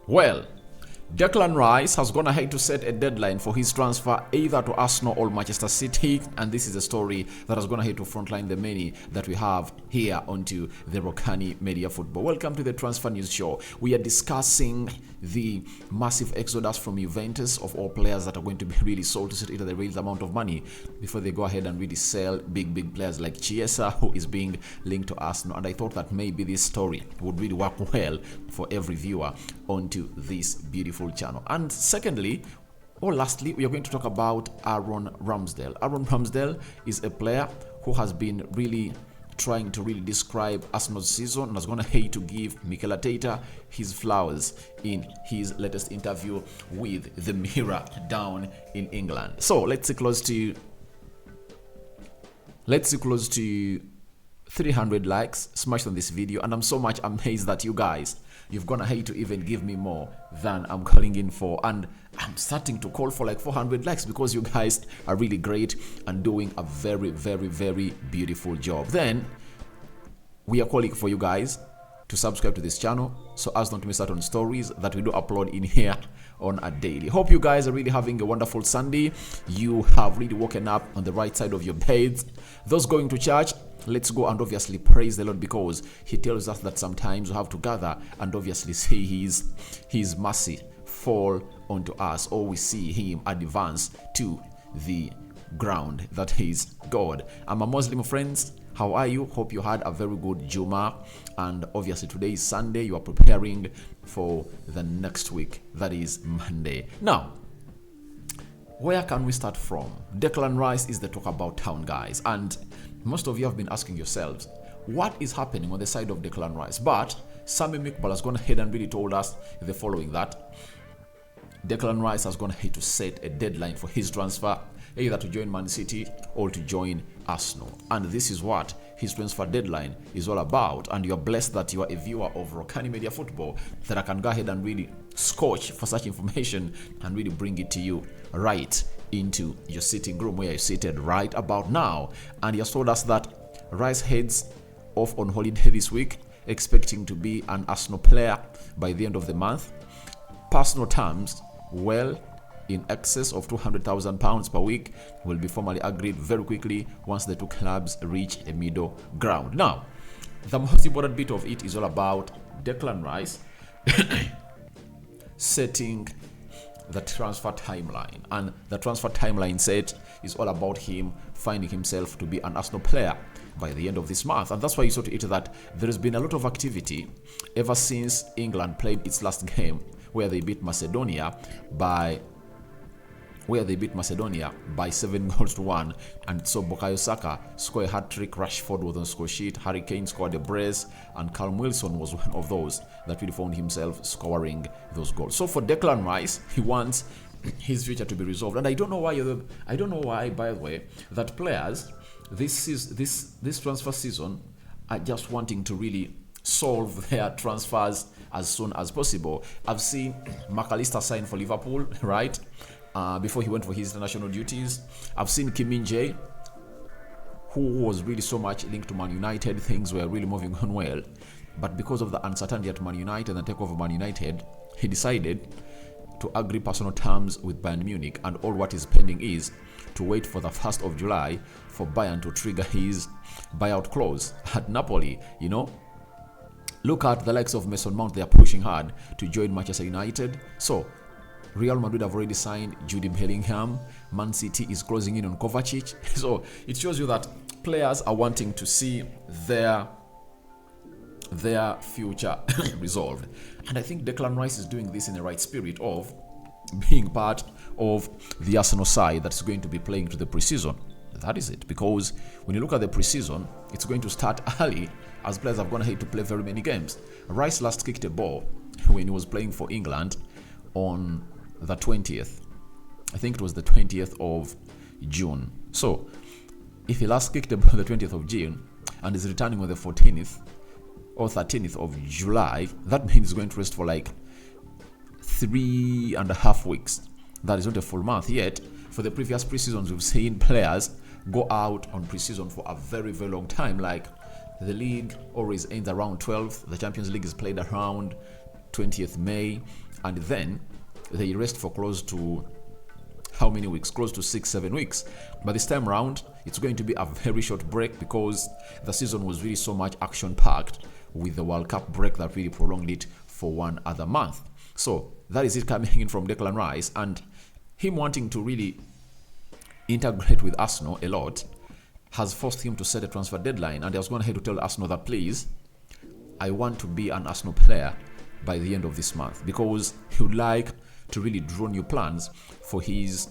Well, Declan Rice has gone ahead to set a deadline for his transfer either to Arsenal or Manchester City, and this is a story that has gone ahead to frontline the many that we have here onto the Rokani Media Football. Welcome to the Transfer News Show. We are discussing the massive exodus from Juventus of all players that are going to be really sold to City at the real amount of money before they go ahead and really sell big players like Chiesa, who is being linked to Arsenal. And I thought that maybe this story would really work well for every viewer onto this beautiful channel. And secondly, or lastly, we are going to talk about Aaron Ramsdale. Aaron Ramsdale is a player who has been really trying to really describe Arsenal's season and has gone ahead to give Mikel Arteta his flowers in his latest interview with the Mirror down in England. So let's see close to 300 likes smashed on this video, and I'm so much amazed that you guys, you've gone ahead to even give me more than I'm calling in for, and I'm starting to call for like 400 likes because you guys are really great and doing a very beautiful job. Then we are calling for you guys to subscribe to this channel so as not to miss out on stories that we do upload in here on a daily. Hope you guys are really having a wonderful Sunday. You have really woken up on the right side of your beds. Those going to church, let's go and obviously praise the Lord, because he tells us that sometimes we have to gather and obviously see his mercy fall onto us, or we see him advance to the ground that is God. I'm a Muslim, friends. How are you? Hope you had a very good Juma, and obviously today is Sunday. You are preparing for the next week, that is Monday. Now, where can we start from? Declan Rice is the talk about town, guys, and most of you have been asking yourselves, what is happening on the side of Declan Rice? But Sammy Mikbal has gone ahead and really told us the following, that Declan Rice has gone ahead to set a deadline for his transfer, either to join Man City or to join Arsenal. And this is what his transfer deadline is all about. And you're blessed that you are a viewer of Rokani Media Football, that I can go ahead and really search for such information and really bring it to you right into your sitting room where you're seated right about now. And he has told us that Rice heads off on holiday this week, expecting to be an Arsenal player by the end of the month. Personal terms, well in excess of £200,000 per week, will be formally agreed very quickly once the two clubs reach a middle ground. Now, the most important bit of it is all about Declan Rice setting the transfer timeline, and the transfer timeline set is all about him finding himself to be an Arsenal player by the end of this month. And that's why you saw to it that there has been a lot of activity ever since England played its last game, where they beat Macedonia by 7-1, and so Bukayo Saka scored a hat-trick, Rashford was on score sheet, Harry Kane scored a brace, and Callum Wilson was one of those that really found himself scoring those goals. So for Declan Rice, he wants his future to be resolved, and I don't know why, by the way, that players this transfer season are just wanting to really solve their transfers as soon as possible. I've seen McAllister sign for Liverpool, right? Before he went for his international duties. I've seen Kim Min-jae, who was really so much linked to Man United. Things were really moving on well, but because of the uncertainty at Man United and the takeover of Man United, he decided to agree personal terms with Bayern Munich, and all what is pending is to wait for the 1st of July for Bayern to trigger his buyout clause at Napoli. You know, look at the likes of Mason Mount. They are pushing hard to join Manchester United. So Real Madrid have already signed Jude Bellingham. Man City is closing in on Kovacic. So it shows you that players are wanting to see their future resolved. And I think Declan Rice is doing this in the right spirit of being part of the Arsenal side that's going to be playing to the preseason. That is it. Because when you look at the preseason, it's going to start early, as players have gone ahead to play very many games. Rice last kicked a ball when he was playing for England on the 20th. I think it was the 20th of June. So if he last kicked the ball on the 20th of June and is returning on the 14th or 13th of July, that means he's going to rest for like 3.5 weeks. That is not a full month yet. For the previous preseasons, we've seen players go out on preseason for a very long time. Like the league always ends around 12th. The Champions League is played around 20th May. and then they rest for close to how many weeks? Close to 6-7 weeks. But this time around, it's going to be a very short break because the season was really so much action-packed with the World Cup break that really prolonged it for one other month. So that is it coming in from Declan Rice, and him wanting to really integrate with Arsenal a lot has forced him to set a transfer deadline. And I was going ahead to tell Arsenal that, please, I want to be an Arsenal player by the end of this month, because he would like to really draw new plans for his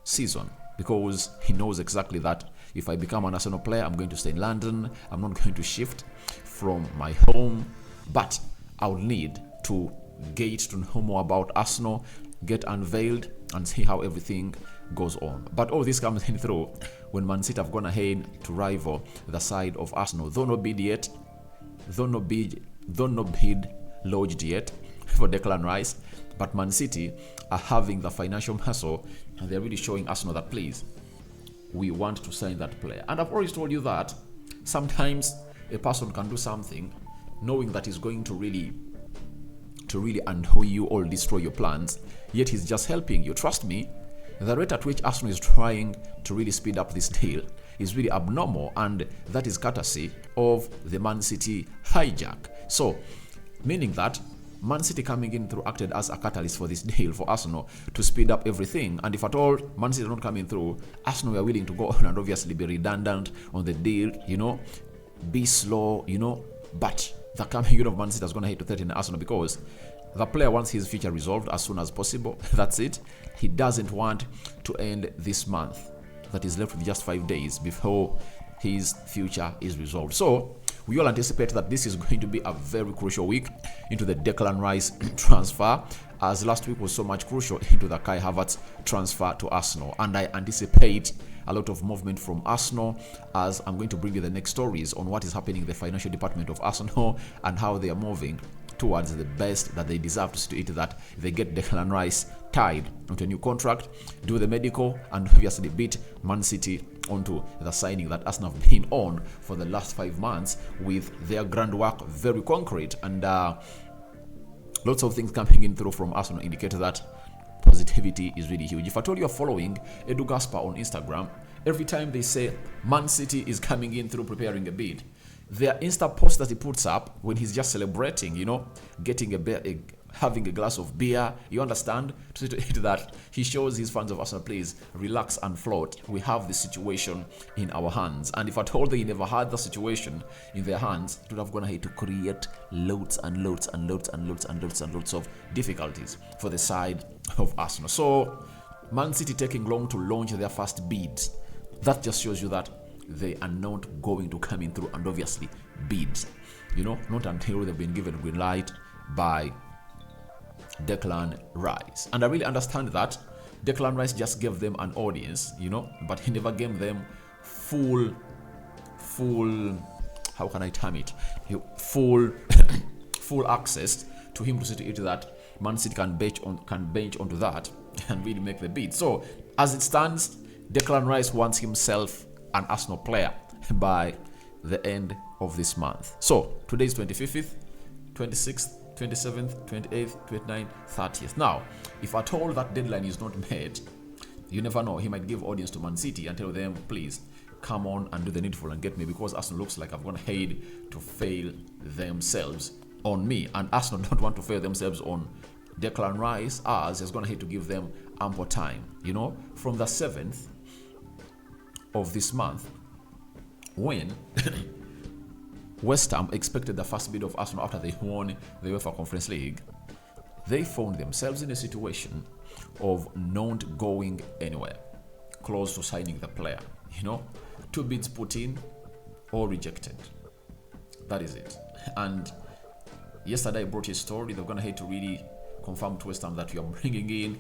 season, because he knows exactly that if I become an Arsenal player, I'm going to stay in London, I'm not going to shift from my home, but I will need to get to know more about Arsenal, get unveiled, and see how everything goes on. But all this comes in through when Man City have gone ahead to rival the side of Arsenal, though no bid lodged yet for Declan Rice. But Man City are having the financial muscle, and they're really showing Arsenal that, please, we want to sign that player. And I've always told you that sometimes a person can do something knowing that he's going to really annoy you or destroy your plans, yet he's just helping you. Trust me, the rate at which Arsenal is trying to really speed up this deal is really abnormal, and that is courtesy of the Man City hijack. So, meaning that Man City coming in through acted as a catalyst for this deal for Arsenal to speed up everything. And if at all Man City not coming through, Arsenal were willing to go on and obviously be redundant on the deal, be slow, but the coming in of Man City is going to hit to threaten Arsenal, because the player wants his future resolved as soon as possible. That's it. He doesn't want to end this month that is left with just 5 days before his future is resolved. So we all anticipate that this is going to be a very crucial week into the Declan Rice transfer, as last week was so much crucial into the Kai Havertz transfer to Arsenal. And I anticipate a lot of movement from Arsenal, as I'm going to bring you the next stories on what is happening in the financial department of Arsenal and how they are moving towards the best that they deserve, to see to it that they get Declan Rice tied onto a new contract, do the medical, and obviously beat Man City onto the signing that Arsenal have been on for the last 5 months, with their groundwork very concrete, and lots of things coming in through from Arsenal indicate that positivity is really huge. If I told you are following Edu Gaspar on Instagram, every time they say Man City is coming in through preparing a bid, their Insta post that he puts up when he's just celebrating, getting having a glass of beer, you understand, to that he shows his fans of Arsenal, please relax and float. We have this situation in our hands. And if I told they never had the situation in their hands, it would have gone ahead to create loads of difficulties for the side of Arsenal. So Man City taking long to launch their first bid, that just shows you that they are not going to come in through and obviously bid, not until they've been given green light by Declan Rice. And I really understand that Declan Rice just gave them an audience, but he never gave them full how can I term it, full access to him to see to it that Man City can bench onto that and really make the bid. So as it stands, Declan Rice wants himself an Arsenal player by the end of this month. So today is 25th, 26th, 27th, 28th, 29th, 30th. Now, if at all that deadline is not made, you never know. He might give audience to Man City and tell them, please, come on and do the needful and get me, because Arsenal looks like I've gone ahead to fail themselves on me. And Arsenal don't want to fail themselves on Declan Rice, as he's gone ahead to give them ample time. From the 7th of this month, when West Ham expected the first bid of Arsenal after they won the UEFA Conference League, they found themselves in a situation of not going anywhere close to signing the player. 2 bids put in or rejected. That is it. And yesterday I brought you a story. They're going to have to really confirm to West Ham that you are bringing in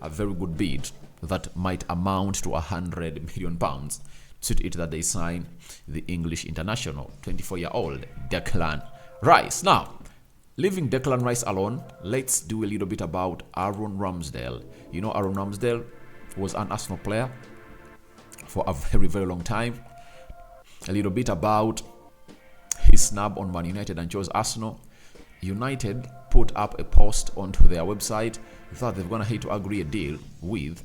a very good bid that might amount to £100 million to it that they sign the English international, 24-year-old Declan Rice. Now, leaving Declan Rice alone, let's do a little bit about Aaron Ramsdale. Aaron Ramsdale was an Arsenal player for a very, very long time. A little bit about his snub on Man United and chose Arsenal. United put up a post onto their website that they're gonna hate to agree a deal with.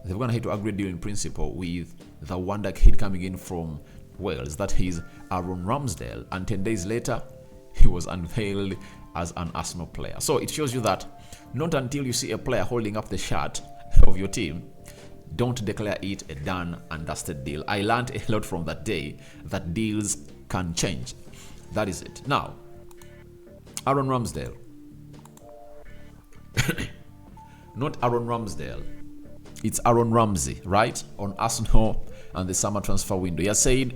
They're gonna hate to agree a deal in principle with the wonder kid coming in from Wales. That is Aaron Ramsdale. And 10 days later, he was unveiled as an Arsenal player. So it shows you that not until you see a player holding up the shirt of your team, don't declare it a done and dusted deal. I learned a lot from that day that deals can change. That is it. Now, Aaron Ramsdale. Not Aaron Ramsdale. It's Aaron Ramsey, right? On Arsenal and the summer transfer window. He has said,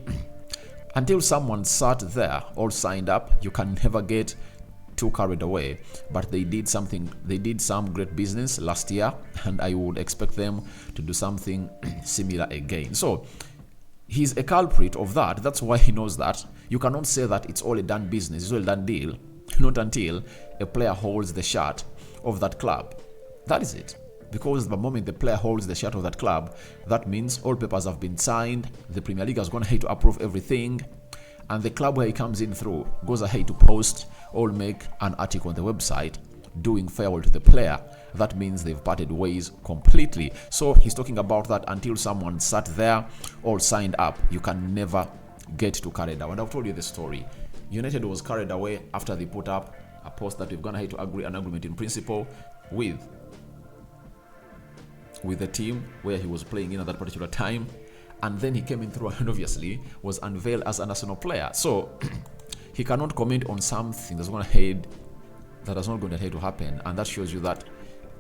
until someone sat there all signed up, you can never get too carried away. But they did some great business last year, and I would expect them to do something similar again. So he's a culprit of that. That's why he knows that. You cannot say that it's all a done business, it's all a done deal, not until a player holds the shirt of that club. That is it. Because the moment the player holds the shirt of that club, that means all papers have been signed, the Premier League is going to hate to approve everything, and the club where he comes in through goes ahead to post or make an article on the website doing farewell to the player. That means they've parted ways completely. So he's talking about that until someone sat there all signed up, you can never get too carried away. And I've told you the story. United was carried away after they put up a post that we've gone ahead to agree an agreement in principle with the team where he was playing in at that particular time, and then he came in through and obviously was unveiled as an Arsenal player. So he cannot comment on something that's not going to happen, and that shows you that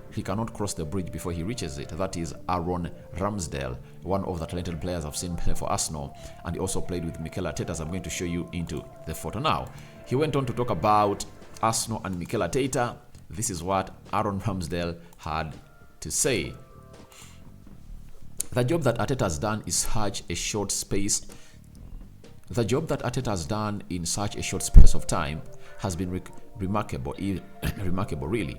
he cannot cross the bridge before he reaches it. That is Aaron Ramsdale, one of the talented players I've seen play for Arsenal, and he also played with Mikel Arteta, as I'm going to show you into the photo now. He went on to talk about Arsenal and Mikel Arteta. This is what Aaron Ramsdale had to say. The job that Arteta has done is such a short space. The job that Arteta has done in such a short space of time has been remarkable, really.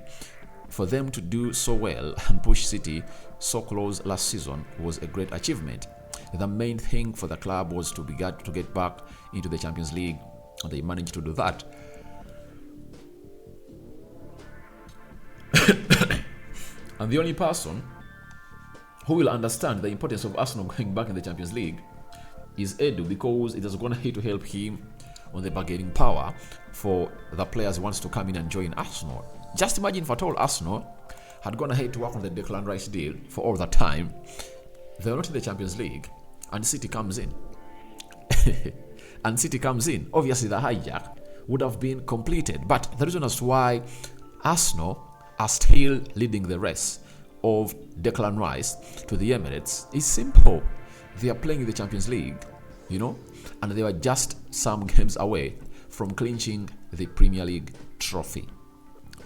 For them to do so well and push City so close last season was a great achievement. The main thing for the club was to get back into the Champions League, and they managed to do that. And the only person who will understand the importance of Arsenal going back in the Champions League is Edu, because it is going to help him on the bargaining power for the players who wants to come in and join Arsenal. Just imagine if at all Arsenal had gone ahead to work on the Declan Rice deal for all that time, they were not in the Champions League, and City comes in. And City comes in. Obviously, the hijack would have been completed. But the reason as to why Arsenal are still leading the race of Declan Rice to the Emirates is simple. They are playing in the Champions League, and they were just some games away from clinching the Premier League trophy.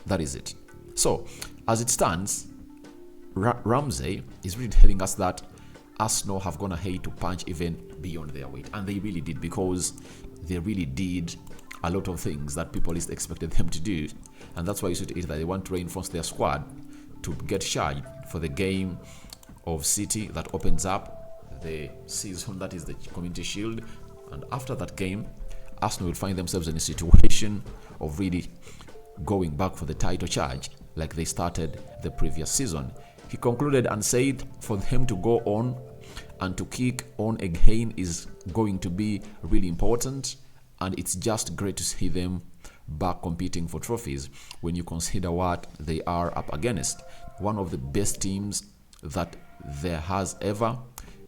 That is it. So, as it stands, Ramsey is really telling us that Arsenal have gone ahead to punch even beyond their weight. And they really did, because they really did a lot of things that people least expected them to do. And that's why you see it that they want to reinforce their squad to get charged for the game of City that opens up the season, that is the Community Shield. And after that game, Arsenal will find themselves in a situation of really going back for the title charge like they started the previous season. He concluded and said for them to go on and to kick on again is going to be really important, and it's just great to see them back competing for trophies when you consider what they are up against. One of the best teams that there has ever.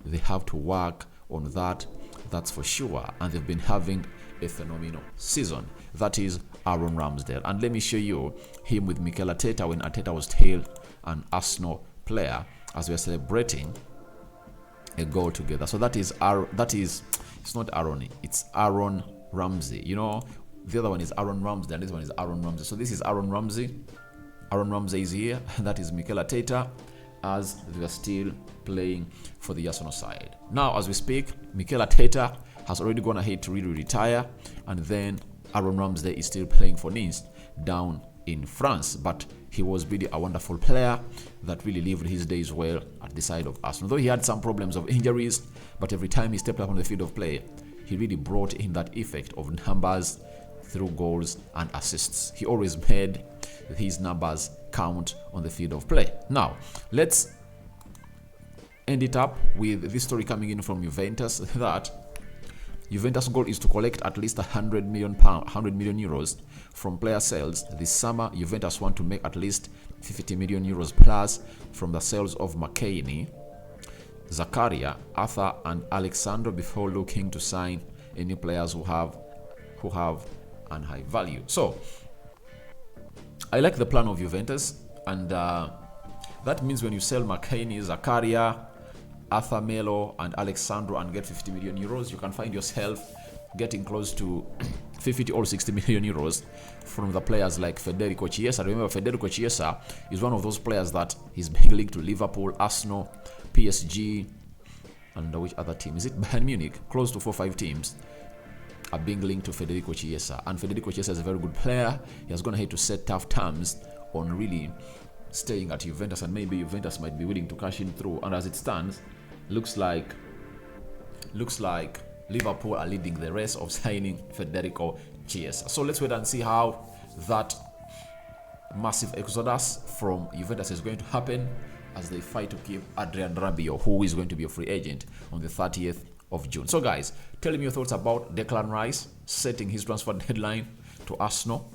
They have to work on that, that's for sure, and they've been having a phenomenal season. That is Aaron Ramsdale. And let me show you him with Mikel Arteta when Arteta was still an Arsenal player, as we are celebrating a goal together. So it's not Aaron, it's Aaron Ramsey. The other one is Aaron Ramsdale, and this one is Aaron Ramsey. So this is Aaron Ramsey. Aaron Ramsey is here, and that is Mikel Arteta, as they are still playing for the Arsenal side. Now, as we speak, Mikel Arteta has already gone ahead to really retire, and then Aaron Ramsey is still playing for Nice down in France. But he was really a wonderful player that really lived his days well at the side of Arsenal. Though he had some problems of injuries, but every time he stepped up on the field of play, he really brought in that effect of numbers, through goals and assists. He always made his numbers count on the field of play. Now, let's end it up with this story coming in from Juventus that Juventus' goal is to collect at least 100 million euros from player sales this summer. Juventus want to make at least 50 million euros plus from the sales of McKennie, Zakaria, Arthur, and Alexandro before looking to sign any players who have an high value. So I like the plan of Juventus, and that means when you sell McKennie, Zakaria, Arthur Melo, and Alexandro and get 50 million euros, you can find yourself getting close to 50 or 60 million euros from the players like Federico Chiesa. Remember, Federico Chiesa is one of those players that is being linked to Liverpool, Arsenal, PSG, and which other team? Is it Bayern Munich? Close to 4-5 teams are being linked to Federico Chiesa. And Federico Chiesa is a very good player. He has gone ahead to set tough terms on really staying at Juventus, and maybe Juventus might be willing to cash in through. And as it stands, looks like Liverpool are leading the race of signing Federico Chiesa. So let's wait and see how that massive exodus from Juventus is going to happen as they fight to keep Adrian Rabiot, who is going to be a free agent on the 30th of June. So guys, tell me your thoughts about Declan Rice setting his transfer deadline to Arsenal.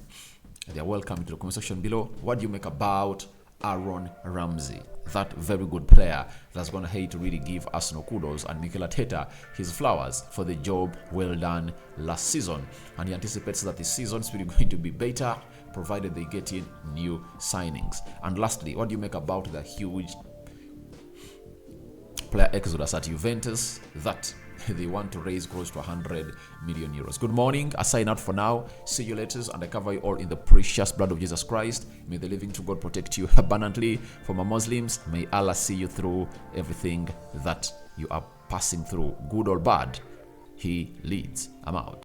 They are welcome to the comment section below. What do you make about Aaron Ramsey, that very good player that's going to hate to really give Arsenal kudos and Mikel Arteta his flowers for the job well done last season, and he anticipates that this season is really going to be better provided they get in new signings. And lastly, what do you make about the huge player exodus at Juventus that they want to raise close to 100 million euros? Good morning. I sign out for now. See you later, and I cover you all in the precious blood of Jesus Christ. May the living true God protect you abundantly. For my Muslims, may Allah see you through everything that you are passing through, good or bad. He leads. I'm out.